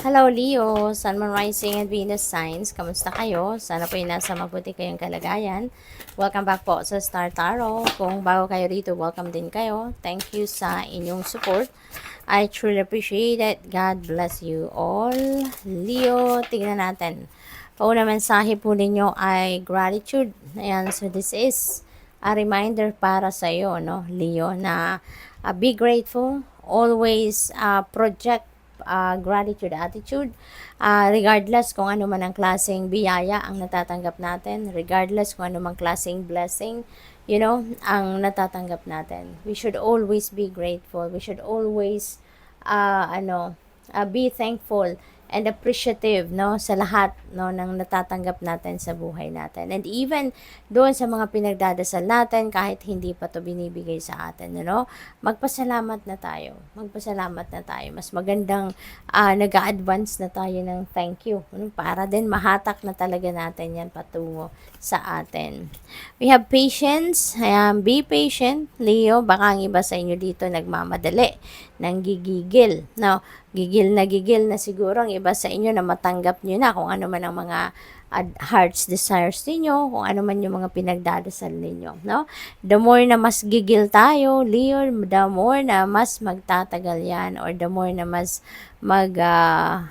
Hello Leo, Sun, Moon Rising and Venus Signs. Kamusta kayo? Sana po nasa mabuti kayong kalagayan. Welcome back po sa Star Tarot. Kung bago kayo rito, welcome din kayo. Thank you sa inyong support. I truly appreciate it. God bless you all. Leo, tingnan natin. Pauna mensahe po ninyo ay gratitude. Ayan, so this is a reminder para sa iyo, no, Leo, na be grateful. Always project gratitude attitude, regardless kung ano man ang klaseng biyaya ang natatanggap natin, regardless kung ano man klaseng blessing, ang natatanggap natin. We should always be grateful. We should always, be thankful and appreciative, no, sa lahat, no, ng natatanggap natin sa buhay natin. And even doon sa mga pinagdadasal natin, kahit hindi pa to binibigay sa atin, magpasalamat na tayo. Magpasalamat na tayo. Mas magandang nag-a-advance na tayo ng thank you, para din mahatak na talaga natin yan patungo sa atin. We have patience. Ayan, be patient, Leo. Baka ang iba sa inyo dito nagmamadali, nang gigigil. No, gigil na siguro ang iba sa inyo na matanggap nyo na kung ano man ang mga heart's desires ninyo, kung ano man yung mga pinagdadasal ninyo, no? The more na mas gigil tayo, Leo, the more na mas magtatagal yan, or the more na mas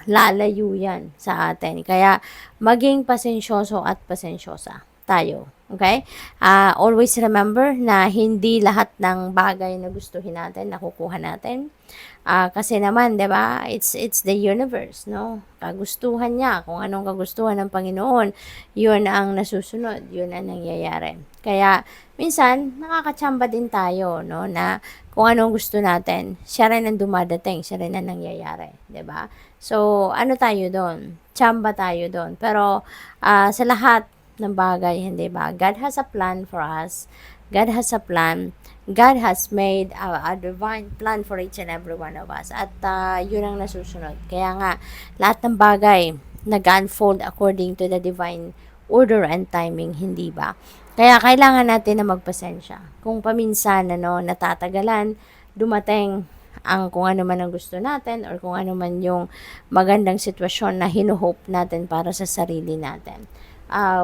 lalayo yan sa atin. Kaya, maging pasensyoso at pasensyosa tayo. Okay? Always remember na hindi lahat ng bagay na gustuhin natin, nakukuha natin. Kasi naman, 'di ba? It's the universe, no? Kagustuhan niya, kung anong kagustuhan ng Panginoon, 'yun ang nasusunod, 'yun ang nangyayari. Kaya minsan nakakatsamba din tayo, no, na kung anong gusto natin, siya rin ang dumadating, siya rin ang nangyayari, 'di ba? So, ano tayo doon? Tsamba tayo doon. Pero sa lahat ng bagay, hindi ba? God has a plan for us. God has a plan. God has made a divine plan for each and every one of us. At yun ang nasusunod. Kaya nga, lahat ng bagay nag-unfold according to the divine order and timing, hindi ba? Kaya kailangan natin na magpasensya. Kung paminsan, natatagalan, dumating ang kung ano man ang gusto natin, or kung ano man yung magandang sitwasyon na hinuhope natin para sa sarili natin.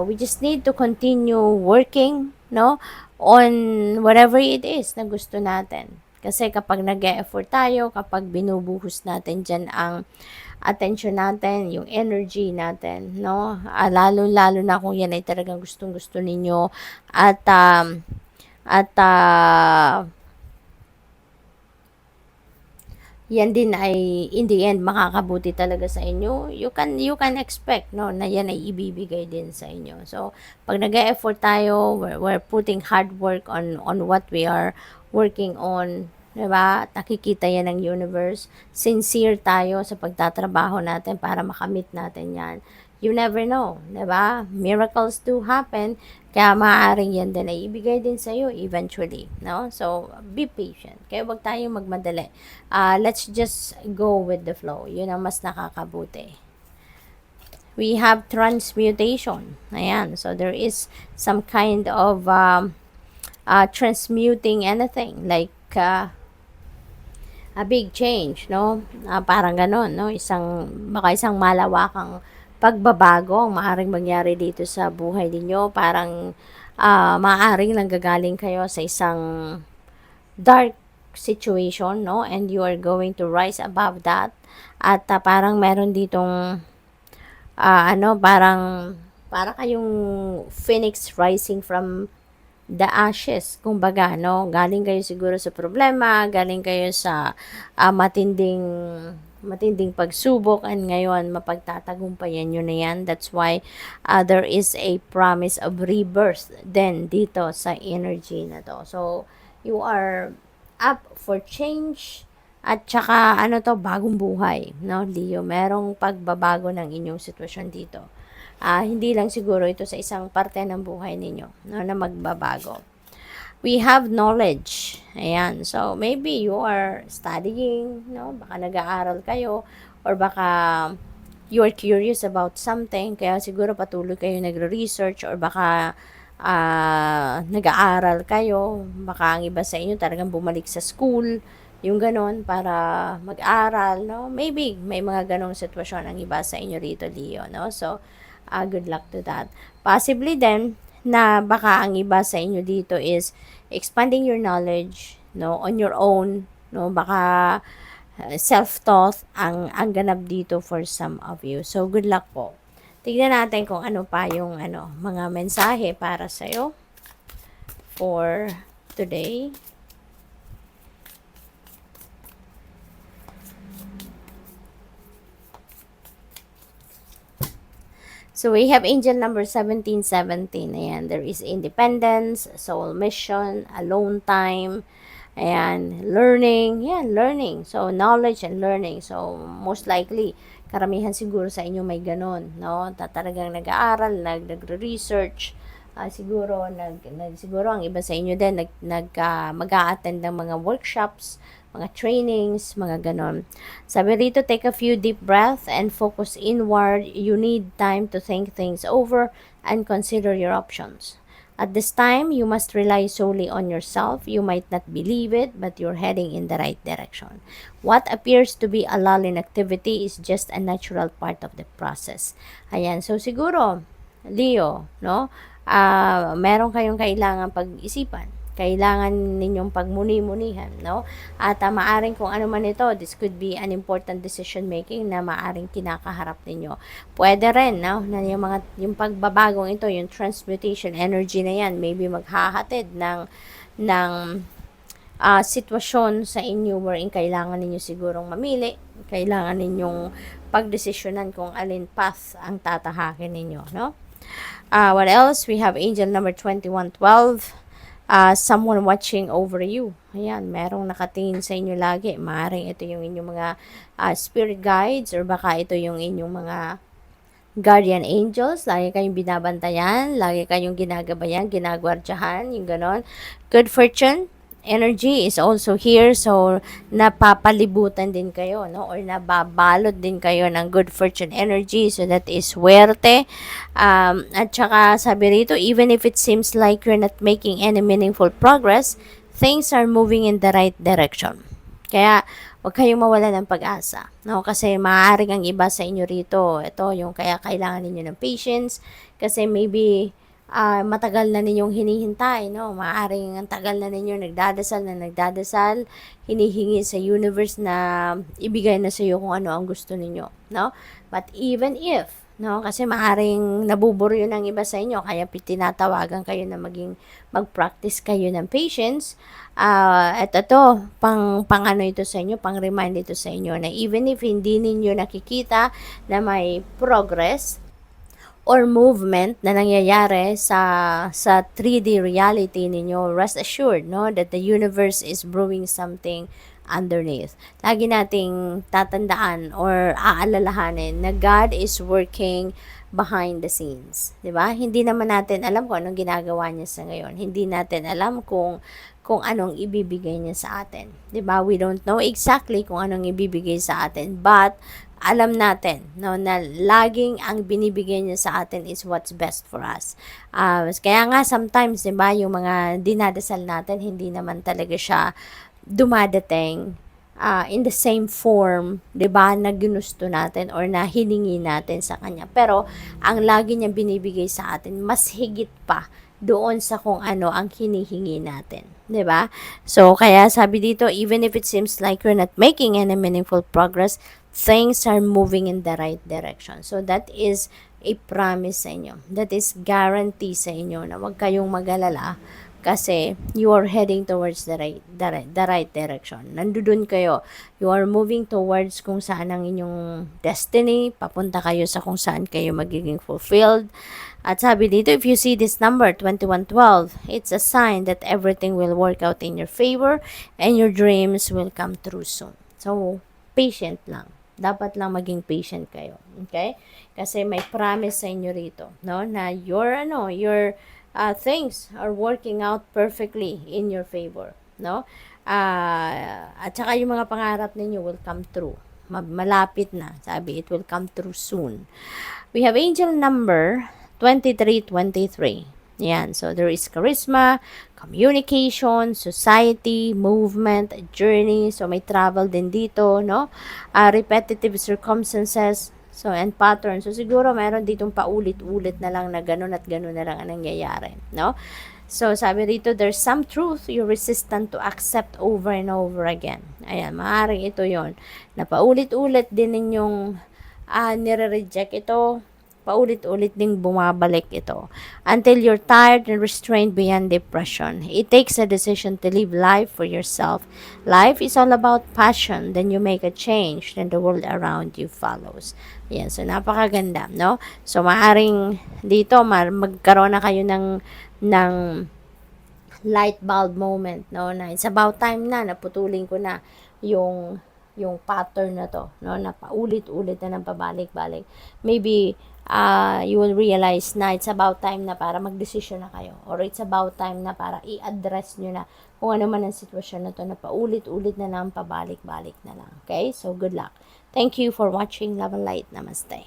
We just need to continue working, no, on whatever it is na gusto natin. Kasi kapag nag-e-effort tayo, kapag binubuhos natin dyan ang attention natin, yung energy natin, no, lalo-lalo na kung yan ay talagang gustong-gusto ninyo, at yan din ay in the end makakabuti talaga sa inyo. You can expect, no, na yan ay ibibigay din sa inyo. So pag nag-e-effort tayo, we're putting hard work on what we are working on, 'di ba? Nakikita yan ng universe. Sincere tayo sa pagtatrabaho natin para makamit natin yan. You never know, 'di ba? Miracles do happen. Kaya maaaring yan din ay ibigay din sa iyo eventually, no? So be patient. Kaya wag tayong magmadali. Let's just go with the flow. Yun ang mas nakakabuti. We have transmutation. Ayan. So there is some kind of transmuting anything, like a big change, no? Parang ganon, no? Baka isang malawakang pagbabago ang maaaring mangyari dito sa buhay ninyo. Parang maaaring nanggagaling kayo sa isang dark situation, no? And you are going to rise above that. At parang meron ditong para kayong phoenix rising from the ashes, kumbaga, no? Galing kayo siguro sa problema, galing kayo sa matinding pagsubok, and ngayon mapagtatagumpayan nyo na yan. That's why there is a promise of rebirth then dito sa energy na to. So you are up for change, at saka bagong buhay, no, Leo? Merong pagbabago ng inyong sitwasyon dito. Hindi lang siguro ito sa isang parte ng buhay ninyo, no, na magbabago. We have knowledge. Ayan. So, maybe you are studying, no? Baka nag-aaral kayo, or baka you are curious about something, kaya siguro patuloy kayo nagre-research, or baka nag-aaral kayo. Baka ang iba sa inyo talagang bumalik sa school, yung ganon, para mag-aral, no? Maybe may mga ganong sitwasyon ang iba sa inyo rito, Leo, no? So, good luck to that. Possibly then, na baka ang iba sa inyo dito is expanding your knowledge, no, on your own, no? Baka self-taught ang ganap dito for some of you. So, good luck po. Tignan natin kung ano pa yung mga mensahe para sa'yo for today. So, we have angel number 1717. Ayan, there is independence, soul mission, alone time, ayan, learning. Yan, learning. So, knowledge and learning. So, most likely, karamihan siguro sa inyo may ganon, no? Talagang nag-aaral, nagre-research, siguro siguro ang iba sa inyo din mag-a-attend ng mga workshops, mga trainings, mga ganon. Sabi rito, take a few deep breaths and focus inward. You need time to think things over and consider your options. At this time, you must rely solely on yourself. You might not believe it, but you're heading in the right direction. What appears to be a lull in activity is just a natural part of the process. Ayan, so siguro, Leo, no? Meron kayong kailangan pag-isipan. Kailangan ninyong pagmuni-munihan, no? At maaring kung ano man ito, this could be an important decision making na maaring kinakaharap ninyo. Pwede rin, no? Na yung pagbabagong ito, yung transmutation energy na yan, maybe maghahatid ng sitwasyon sa inyo wherein kailangan ninyo sigurong mamili, kailangan ninyong pagdesisyonan kung alin path ang tatahakin ninyo, no? What else? We have angel number 2112. Someone watching over you. Ayan, merong nakatingin sa inyo lagi. Maaaring ito yung inyong mga spirit guides or baka ito yung inyong mga guardian angels. Lagi kayong binabantayan, lagi kayong ginagabayan, ginagwardyahan, yung ganon. Good fortune energy is also here, so napapalibutan din kayo, no, or nababalot din kayo ng good fortune energy, so that is swerte. At saka sabi rito, even if it seems like you're not making any meaningful progress, things are moving in the right direction. Kaya huwag kayong mawala ng pag-asa, no, kasi maaaring ang iba sa inyo rito, ito yung kaya kailangan niyo ng patience, kasi maybe matagal na ninyong hinihintay, no? Maaring ang tagal na ninyo nagdadasal, hinihingi sa universe na ibigay na sa iyo kung ano ang gusto ninyo, no? But even if, no, kasi maaring nabuburo ng iba sa inyo, kaya tinatawagan kayo na mag-practice kayo ng patience. At ito, pang ano ito sa inyo, pang remind ito sa inyo na even if hindi ninyo nakikita na may progress, or movement na nangyayari sa 3D reality ninyo, rest assured, no, that the universe is brewing something underneath. Lagi nating tatandaan or aalalahanin na God is working behind the scenes. 'Di ba? Hindi naman natin alam kung anong ginagawa niya sa ngayon. Hindi natin alam kung anong ibibigay niya sa atin. 'Di ba? We don't know exactly kung anong ibibigay sa atin, but alam natin, no, na laging ang binibigay niya sa atin is what's best for us. Kaya nga sometimes, 'di ba, yung mga dinadasal natin, hindi naman talaga siya dumadating in the same form, 'di ba, na ginusto natin or na hiningi natin sa kanya. Pero ang lagi niya binibigay sa atin, mas higit pa doon sa kung ano ang hinihingi natin, 'di ba? So kaya sabi dito, even if it seems like you're not making any meaningful progress, things are moving in the right direction. So that is a promise sa inyo. That is guarantee sa inyo na huwag kayong mag-alala kasi you are heading towards the right direction. Nandun kayo. You are moving towards kung saan ang inyong destiny. Papunta kayo sa kung saan kayo magiging fulfilled. At sabi dito, if you see this number, 2112, it's a sign that everything will work out in your favor and your dreams will come true soon. So, patient lang. Dapat lang maging patient kayo. Okay? Kasi may promise sa inyo rito, no? Na your things are working out perfectly in your favor, no? At saka yung mga pangarap ninyo will come true. Malapit na. Sabi, it will come true soon. We have angel number 2323. Yan. So, there is charisma, communication, society, movement, journey. So, may travel din dito, no? Repetitive circumstances. So, and patterns. So, siguro meron ditong paulit-ulit na lang na ganun at ganun na lang ang nangyayari, no? So, sabi rito, there's some truth you're resistant to accept over and over again. Ayan, maaaring ito yon na paulit-ulit din ninyong nire-reject ito, paulit-ulit ding bumabalik ito until you're tired and restrained beyond depression. It takes a decision to live life for yourself. Life is all about passion. Then you make a change, then the world around you follows. Yan, so napakaganda, no? So maaring dito magkaroon na kayo ng light bulb moment, no, na it's about time na naputulin ko na yung pattern na to, no, na paulit-ulit na ng pabalik-balik. Maybe you will realize na it's about time na para magdesisyon na kayo, or it's about time na para i-address nyo na kung ano man ang sitwasyon na to na paulit-ulit na lang, pabalik-balik na lang. Okay, so good luck. Thank you for watching. Love and light. Namaste.